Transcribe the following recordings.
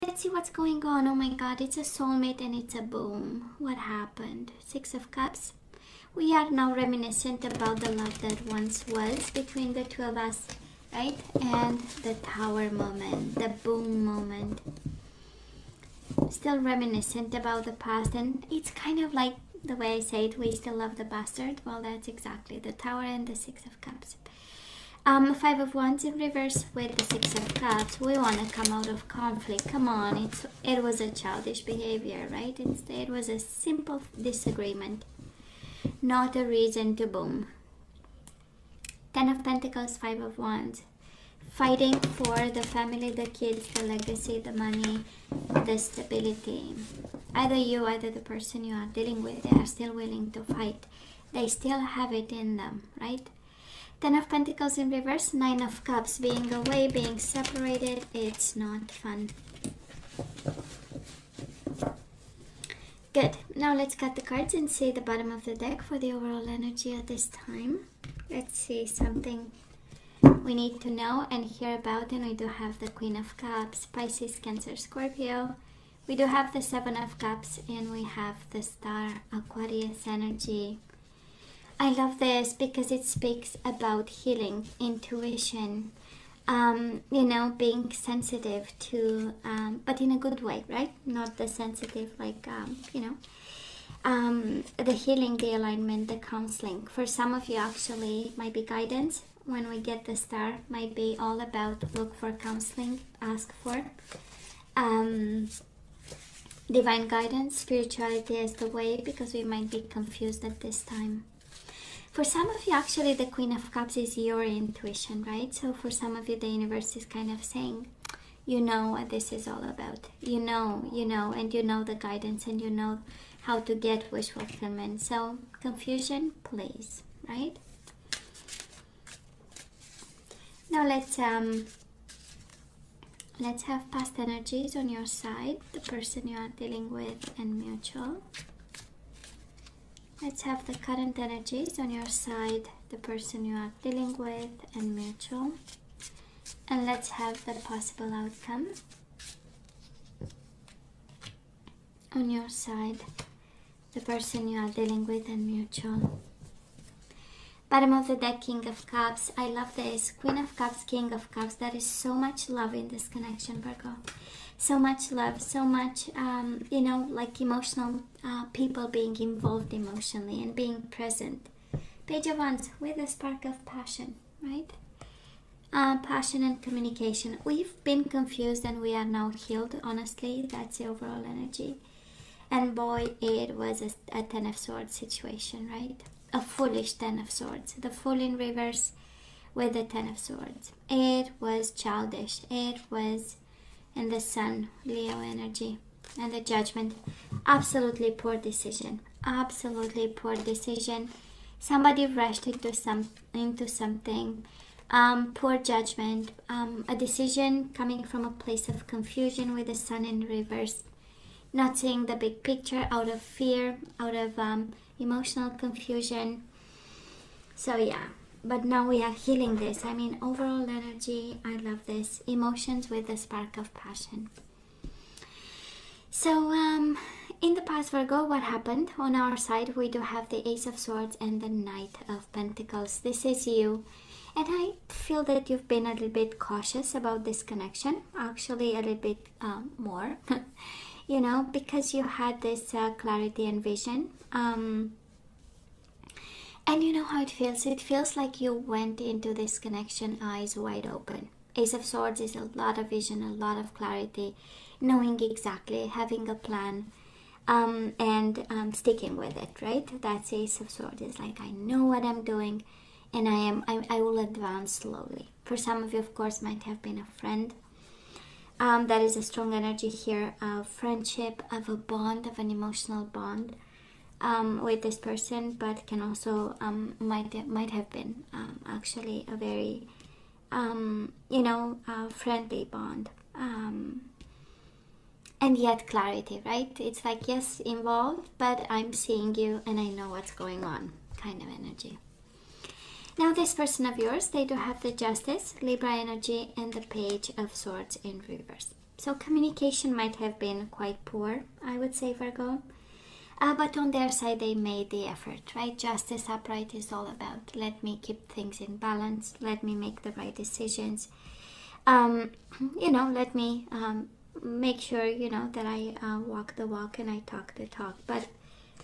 Let's see what's going on. Oh my god, it's a soulmate and it's a boom. What happened? Six of Cups. We are now reminiscent about the love that once was between the two of us, right? And the Tower moment, the boom moment. Still reminiscent about the past, and it's kind of like the way I say it, we still love the bastard. Well, that's exactly the Tower and the Six of Cups. Five of Wands in reverse with the Six of Cups. We want to come out of conflict. Come on, it was a childish behavior, right? It was a simple disagreement, not a reason to boom. Ten of Pentacles, Five of Wands. Fighting for the family, the kids, the legacy, the money, the stability. Either you, either the person you are dealing with, they are still willing to fight. They still have it in them, right? Ten of Pentacles in reverse, Nine of Cups. Being away, being separated, it's not fun. Good. Now let's cut the cards and see the bottom of the deck for the overall energy at this time. Let's see something we need to know and hear about, and we do have the Queen of Cups, Pisces, Cancer, Scorpio. We do have the Seven of Cups, and we have the Star, Aquarius energy. I love this because it speaks about healing, intuition, being sensitive to, but in a good way, right? Not the sensitive, like, the healing, the alignment, the counseling. For some of you, actually, might be guidance. When we get the Star, might be all about look for counseling, ask for divine guidance, spirituality is the way, because we might be confused at this time. For some of you, actually, the Queen of Cups is your intuition, right? So for some of you, the universe is kind of saying, you know what this is all about. You know, and you know the guidance, and you know how to get wish fulfillment. So confusion, please, right? Now let's have past energies on your side, the person you are dealing with, and mutual. Let's have the current energies on your side, the person you are dealing with, and mutual. And let's have the possible outcome on your side, the person you are dealing with, and mutual. Bottom of the deck, King of Cups. I love this. Queen of Cups, King of Cups. There is so much love in this connection, Virgo. So much love, so much, like emotional people being involved emotionally and being present. Page of Wands with a spark of passion, right? Passion and communication. We've been confused and we are now healed, honestly. That's the overall energy. And boy, it was a Ten of Swords situation, right? A foolish Ten of Swords. The Fool in reverse with the Ten of Swords. It was childish. It was in the Sun, Leo energy. And the Judgment. Absolutely poor decision. Absolutely poor decision. Somebody rushed into something. Poor judgment. A decision coming from a place of confusion with the Sun in reverse. Not seeing the big picture, out of fear, out of emotional confusion. So yeah, but now we are healing this. I mean, overall energy, I love this. Emotions with a spark of passion. So in the past, Virgo, what happened? On our side, we do have the Ace of Swords and the Knight of Pentacles. This is you. And I feel that you've been a little bit cautious about this connection. Actually, a little bit more. Because you had this clarity and vision. And you know how it feels. It feels like you went into this connection eyes wide open. Ace of Swords is a lot of vision, a lot of clarity, knowing exactly, having a plan, and sticking with it, right? That's Ace of Swords. It's like, I know what I'm doing, and I will advance slowly. For some of you, of course, might have been a friend. That is a strong energy here of friendship, of a bond, of an emotional bond with this person, but can also might have been actually a very friendly bond, and yet clarity, right? It's like, yes, involved, but I'm seeing you and I know what's going on, kind of energy. Now this person of yours, they do have the Justice, Libra energy, and the Page of Swords in reverse. So communication might have been quite poor, I would say, Virgo. But on their side, they made the effort, right? Justice upright is all about, let me keep things in balance, let me make the right decisions. Let me make sure, that I walk the walk and I talk the talk. But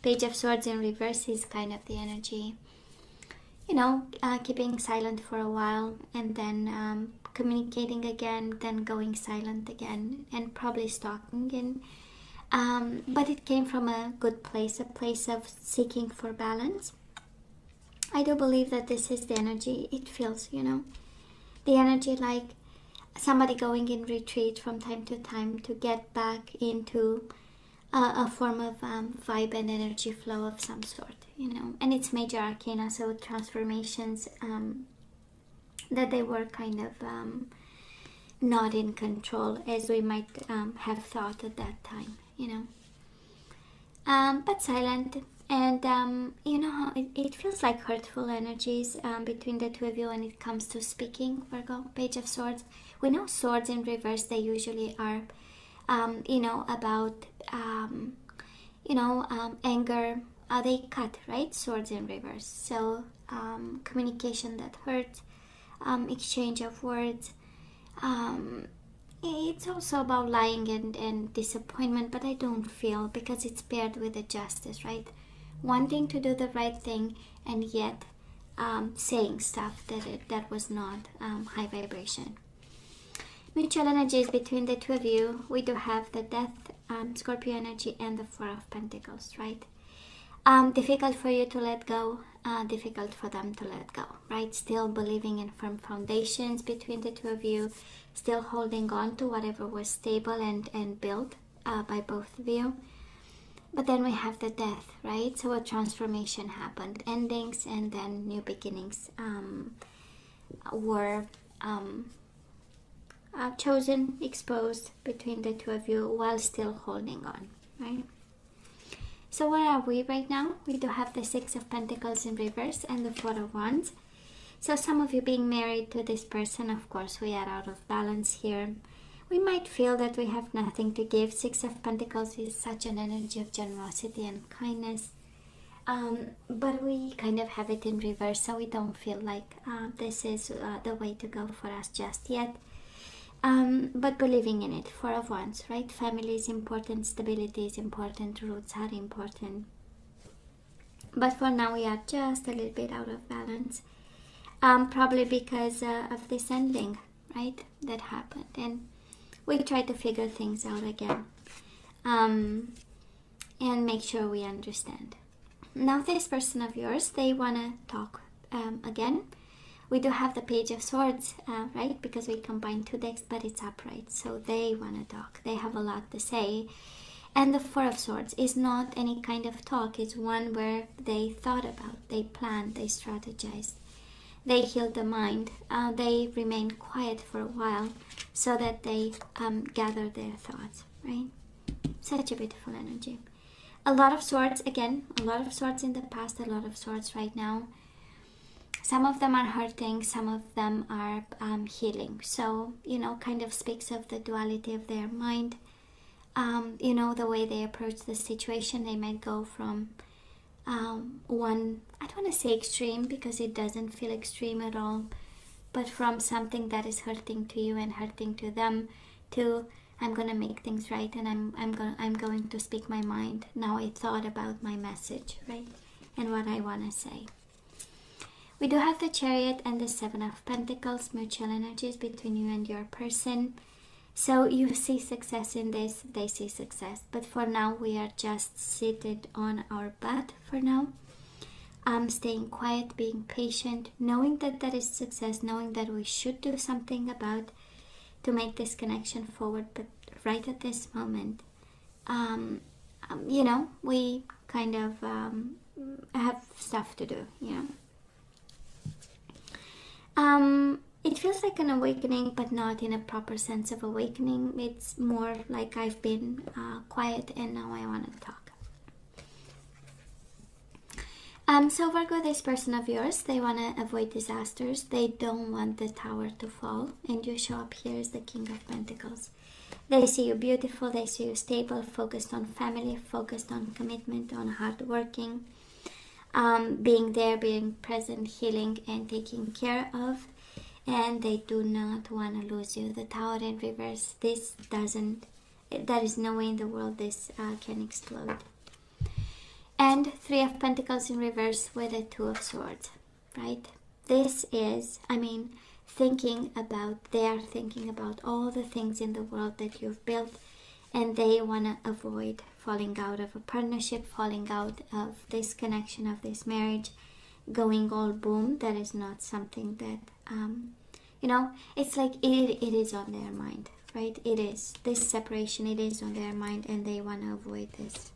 Page of Swords in reverse is kind of the energy, keeping silent for a while and then communicating again, then going silent again, and probably stalking. But it came from a good place, a place of seeking for balance. I do believe that this is the energy. It feels, the energy like somebody going in retreat from time to time to get back into a form of vibe and energy flow of some sort, And it's major arcana, so transformations that they were kind of not in control as we might have thought at that time, but silent. And it feels like hurtful energies between the two of you when it comes to speaking, Virgo. Page of Swords. We know swords in reverse, they usually are about anger. They cut, right? Swords in reverse. So communication that hurts, exchange of words. It's also about lying and disappointment, but I don't feel, because it's paired with the justice, right? Wanting to do the right thing and yet saying stuff that was not high vibration. Mutual energies between the two of you. We do have the Death, Scorpio energy, and the Four of Pentacles, right? Difficult for you to let go, difficult for them to let go, right? Still believing in firm foundations between the two of you, still holding on to whatever was stable and built by both of you. But then we have the Death, right? So a transformation happened, endings and then new beginnings were chosen, exposed between the two of you while still holding on, right? So where are we right now? We do have the Six of Pentacles in reverse and the Four of Wands. So some of you being married to this person, of course, we are out of balance here. We might feel that we have nothing to give. Six of Pentacles is such an energy of generosity and kindness. But we kind of have it in reverse, so we don't feel like this is the way to go for us just yet. But believing in it. Four of Wands, right? Family is important, stability is important, roots are important. But for now we are just a little bit out of balance. Probably because of this ending, right? That happened. And we try to figure things out again. And make sure we understand. Now this person of yours, they want to talk again. We do have the Page of Swords, right? Because we combine two decks, but it's upright. So they want to talk. They have a lot to say. And the Four of Swords is not any kind of talk. It's one where they thought about, they planned, they strategized. They healed the mind. They remained quiet for a while so that they gather their thoughts, right? Such a beautiful energy. A lot of swords, again, a lot of swords in the past, a lot of swords right now. Some of them are hurting, some of them are healing. So, kind of speaks of the duality of their mind. The way they approach the situation, they might go from one, I don't want to say extreme because it doesn't feel extreme at all, but from something that is hurting to you and hurting to them to I'm going to make things right and I'm going to speak my mind. Now I thought about my message, right? And what I want to say. We do have the Chariot and the Seven of Pentacles, mutual energies between you and your person. So you see success in this, they see success. But for now, we are just seated on our butt for now. Staying quiet, being patient, knowing that that is success, knowing that we should do something about to make this connection forward. But right at this moment, we kind of have stuff to do, It feels like an awakening, but not in a proper sense of awakening. It's more like I've been quiet and now I want to talk. So Virgo, this person of yours, they want to avoid disasters. They don't want the tower to fall. And you show up here as the King of Pentacles. They see you beautiful, they see you stable, focused on family, focused on commitment, on hard working, being there, being present, healing and taking care of. And they do not want to lose you. The Tower in reverse, this doesn't, there is no way in the world this can explode. And Three of Pentacles in reverse with a Two of Swords, right? This is, I mean, they are thinking about all the things in the world that you've built, and they want to avoid falling out of a partnership, falling out of this connection, of this marriage, going all boom. That is not something that, it's like it is on their mind, right? It is. This separation, it is on their mind, and they want to avoid this.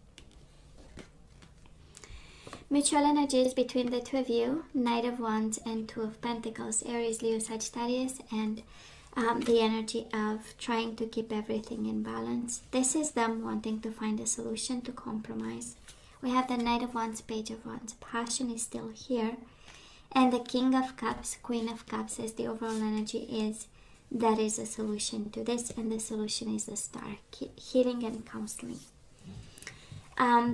Mutual energies between the two of you, Knight of Wands and Two of Pentacles, Aries, Leo, Sagittarius, and the energy of trying to keep everything in balance. This is them wanting to find a solution to compromise. We have the Knight of Wands, Page of Wands. Passion is still here. And the King of Cups, Queen of Cups, as the overall energy is, there is a solution to this, and the solution is the Star, healing and counseling.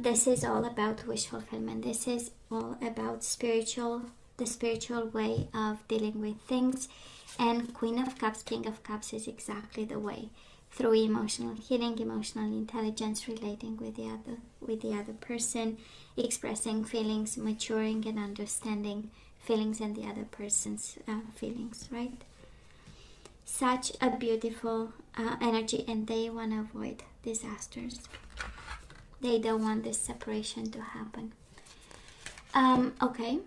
This is all about wish fulfillment. This is all about the spiritual way of dealing with things. And Queen of Cups, King of Cups is exactly the way. Through emotional healing, emotional intelligence, relating with the other person, expressing feelings, maturing and understanding feelings and the other person's feelings, right? Such a beautiful energy, and they want to avoid disasters. They don't want this separation to happen. Okay.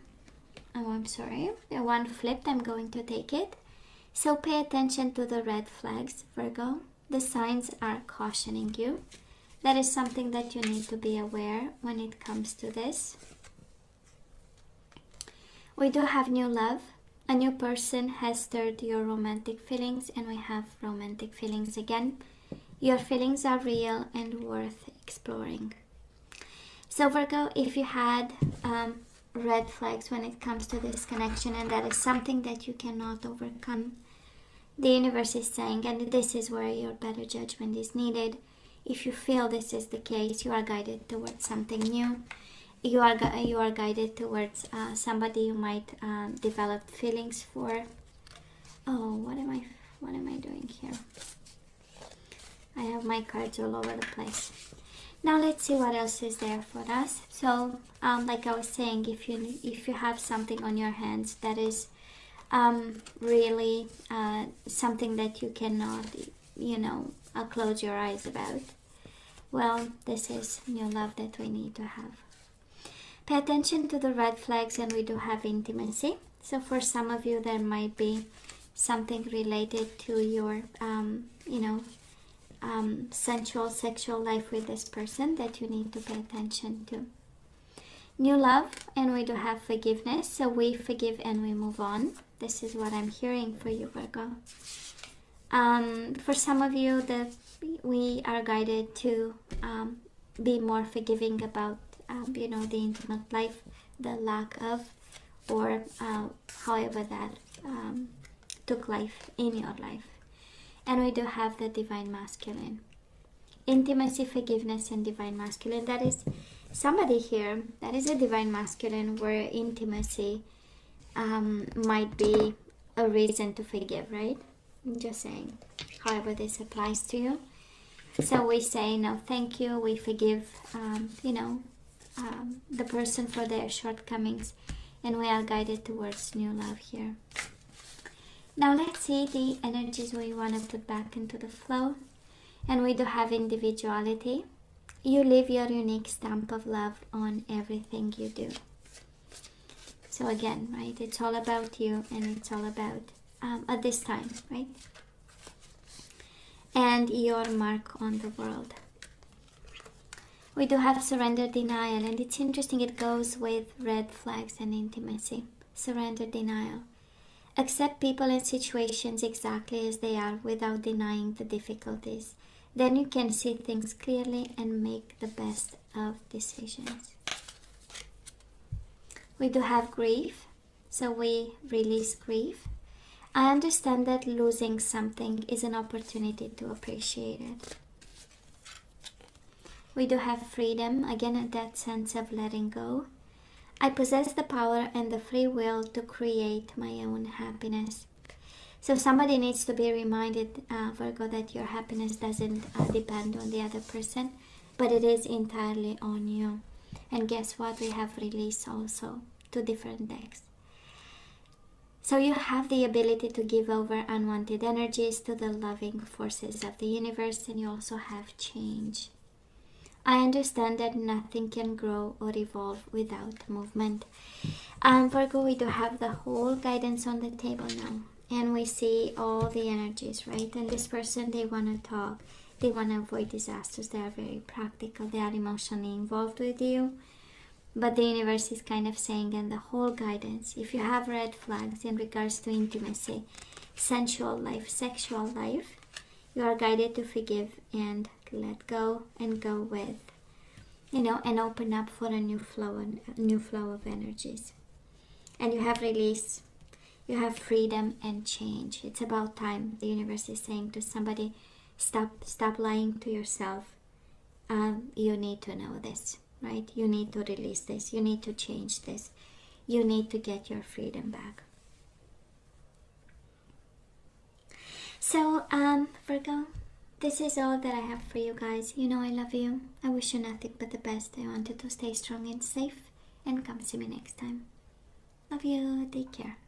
Oh, I'm sorry. The one flipped. I'm going to take it. So pay attention to the red flags, Virgo. The signs are cautioning you. That is something that you need to be aware when it comes to this. We do have new love. A new person has stirred your romantic feelings, and we have romantic feelings again. Your feelings are real and worth exploring. So Virgo, if you had red flags when it comes to this connection, and that is something that you cannot overcome, the universe is saying, and this is where your better judgment is needed. If you feel this is the case, you are guided towards something new. You are guided towards somebody you might develop feelings for. Oh, what am I doing here? I have my cards all over the place. Now let's see what else is there for us. So, like I was saying, if you have something on your hands that is really something that you cannot, close your eyes about, well, this is new love that we need to have. Pay attention to the red flags, and we do have intimacy. So for some of you, there might be something related to your, sensual, sexual life with this person that you need to pay attention to. New love, and we do have forgiveness. So we forgive and we move on. This is what I'm hearing for you, Virgo. For some of you, we are guided to be more forgiving about the intimate life, the lack of, or however that took life in your life. And we do have the divine masculine. Intimacy, forgiveness, and divine masculine. That is somebody here, that is a divine masculine where intimacy might be a reason to forgive, right? I'm just saying, however this applies to you. So we say no thank you, we forgive the person for their shortcomings, and we are guided towards new love here. Now let's see the energies we want to put back into the flow. And we do have individuality. You leave your unique stamp of love on everything you do. So again, right, it's all about you, and it's all about at this time, right? And your mark on the world. We do have surrender, denial, and it's interesting, it goes with red flags and intimacy. Surrender, denial. Accept people and situations exactly as they are without denying the difficulties. Then you can see things clearly and make the best of decisions. We do have grief, so we release grief. I understand that losing something is an opportunity to appreciate it. We do have freedom, again, in that sense of letting go. I possess the power and the free will to create my own happiness. So somebody needs to be reminded, Virgo, that your happiness doesn't depend on the other person, but it is entirely on you. And guess what? We have release also, 2 different decks. So you have the ability to give over unwanted energies to the loving forces of the universe, and you also have change. I understand that nothing can grow or evolve without movement. Virgo, we do have the whole guidance on the table now. And we see all the energies, right? And this person, they want to talk. They want to avoid disasters. They are very practical. They are emotionally involved with you. But the universe is kind of saying, and the whole guidance, if you have red flags in regards to intimacy, sensual life, sexual life, you are guided to forgive and let go and go with, and open up for a new flow of energies. And you have release, you have freedom and change. It's about time. The universe is saying to somebody, stop lying to yourself. You need to know this, right? You need to release this. You need to change this. You need to get your freedom back. So, Virgo, this is all that I have for you guys. I love you. I wish you nothing but the best. I want you to stay strong and safe. And come see me next time. Love you. Take care.